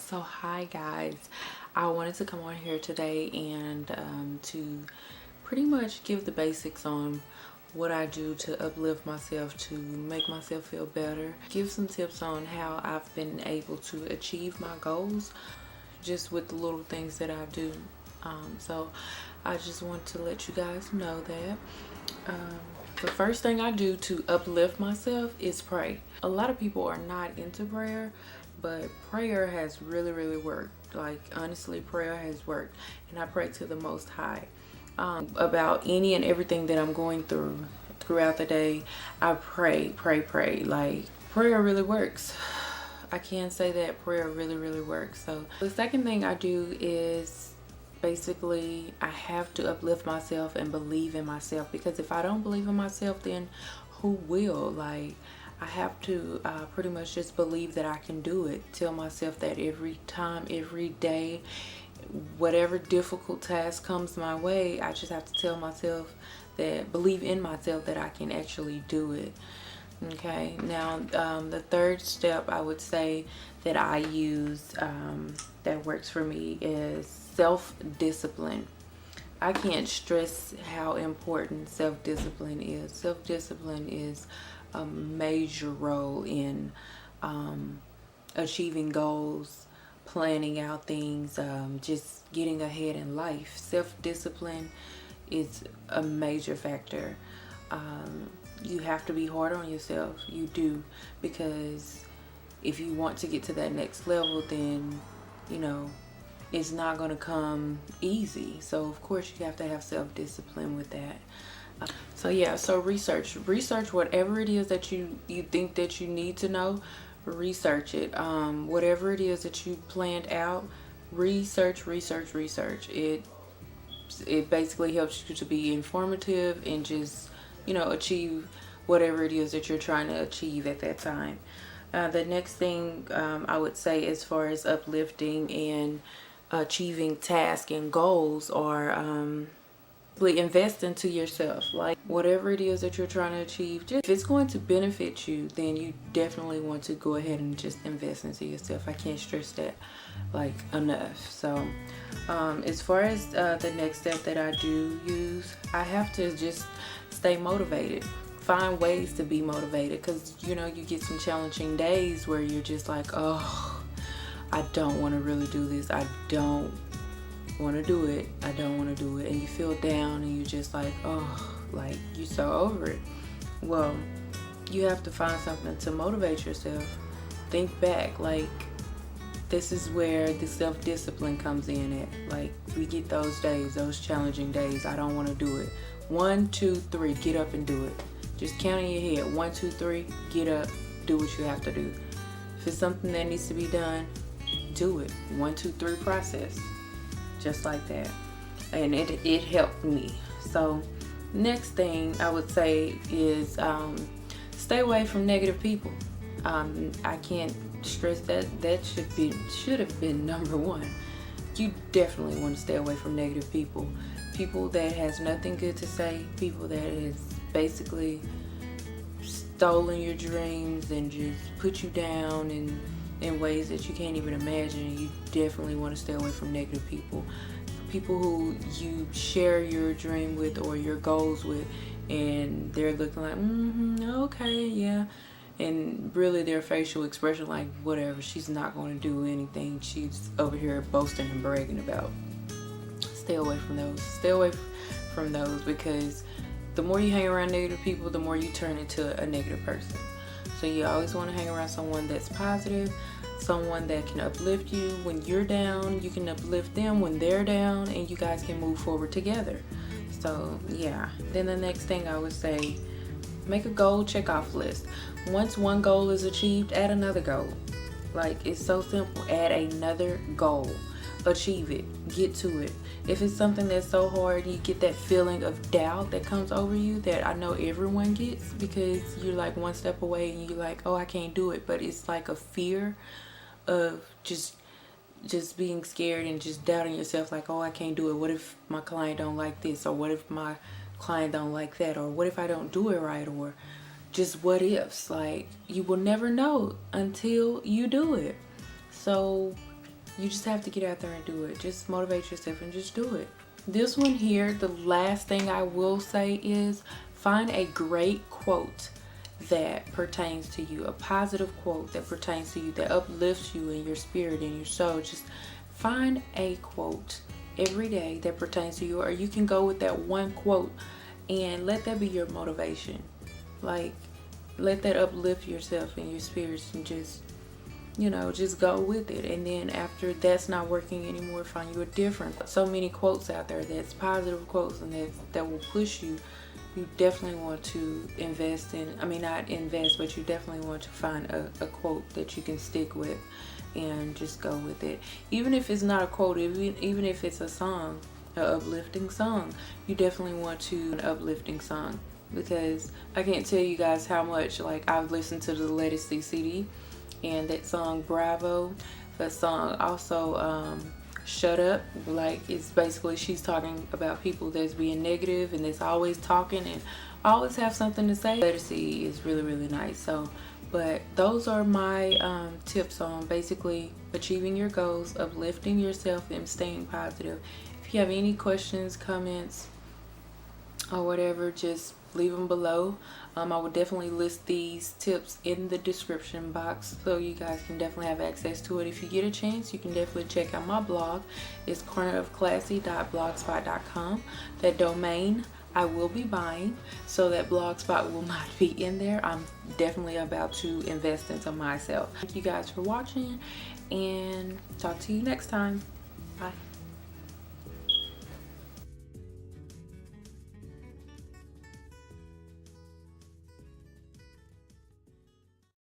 So hi guys, I wanted to come on here today and to pretty much give the basics on what I do to uplift myself, to make myself feel better, give some tips on how I've been able to achieve my goals just with the little things that I do. So I just want to let you guys know that the first thing I do to uplift myself is pray. A lot of people are not into prayer, but prayer has really worked. Like, honestly, prayer has worked. And I pray to the Most High about any and everything that I'm going throughout the day. I pray. Like, prayer really works. I can say that prayer really works. So the second thing I do is basically I have to uplift myself and believe in myself, because if I don't believe in myself, then who will? Like, I have to pretty much just believe that I can do it. Tell myself that every time, every day, whatever difficult task comes my way, I just have to tell myself that, believe in myself that I can actually do it. Okay, now the third step I would say that I use that works for me is self-discipline. I can't stress how important self-discipline is. Self-discipline is a major role in achieving goals, planning out things, just getting ahead in life. Self-discipline is a major factor. You have to be hard on yourself. You do, because if you want to get to that next level, then it's not going to come easy. So of course you have to have self-discipline with that. So yeah, so research whatever it is that you think that you need to know. Research it. Whatever it is that you planned out, research it. It basically helps you to be informative and just achieve whatever it is that you're trying to achieve at that time. The next thing I would say, as far as uplifting and achieving tasks and goals, are invest into yourself. Like, whatever it is that you're trying to achieve, just if it's going to benefit you, then you definitely want to go ahead and just invest into yourself. I can't stress that like enough. So as far as the next step that I do use, I have to just stay motivated. Find ways to be motivated, because you get some challenging days where you're just like, oh, I don't want to really do this. I don't want to do it. And you feel down and you just like, oh, like you're so over it. Well, you have to find something to motivate yourself. Think back, like, this is where the self-discipline comes in at. Like, we get those days, those challenging days, I don't want to do it. 1, 2, 3, get up and do it. Just count in your head. 1, 2, 3, get up, do what you have to do. If it's something that needs to be done, do it. 1, 2, 3 process. Just like that. And it helped me. So next thing I would say is stay away from negative people. I can't stress that should have been number one. You definitely want to stay away from negative people that has nothing good to say, people that has basically stolen your dreams and just put you down in ways that you can't even imagine. You definitely want to stay away from negative people who you share your dream with or your goals with, and they're looking like, okay, yeah, and really their facial expression like, whatever, she's not going to do anything, she's over here boasting and bragging about. Stay away from those, because the more you hang around negative people, the more you turn into a negative person. So you always want to hang around someone that's positive, someone that can uplift you when you're down. You can uplift them when they're down, and you guys can move forward together. So yeah, then the next thing I would say, make a goal check-off list. Once one goal is achieved, add another goal. Like, it's so simple. Add another goal. Achieve it. Get to it. If it's something that's so hard, you get that feeling of doubt that comes over you that I know everyone gets, because you're like one step away and you're like, oh, I can't do it. But it's like a fear of just being scared and just doubting yourself, like, oh, I can't do it. What if my client don't like this? Or what if my client don't like that? Or what if I don't do it right? Or just what ifs. Like, you will never know until you do it. So You just have to get out there and do it. Just motivate yourself and just do it. This one here, the last thing I will say is find a great quote that pertains to you, a positive quote that pertains to you, that uplifts you in your spirit and your soul. Just find a quote every day that pertains to you, or you can go with that one quote and let that be your motivation. Like, let that uplift yourself and your spirits, and just, you know, just go with it. And then after that's not working anymore, find you a different. So many quotes out there that's positive quotes and that will push you. You definitely want to invest in, I mean, not invest, but you definitely want to find a quote that you can stick with and just go with it. Even if it's not a quote, even if it's a song, an uplifting song, you definitely want to an uplifting song. Because I can't tell you guys how much, like, I've listened to the Let It See CD, and that song Bravo, that song also Shut Up, like, it's basically she's talking about people that's being negative and that's always talking and always have something to say. Let It See is really, really nice. So, but those are my tips on basically achieving your goals, uplifting yourself, and staying positive. If you have any questions, comments, or whatever, just leave them below. I will definitely list these tips in the description box, so you guys can definitely have access to it. If you get a chance, you can definitely check out my blog. It's cornerofclassy.blogspot.com. That domain I will be buying, so that blogspot will not be in there. I'm definitely about to invest into myself. Thank you guys for watching, and talk to you next time.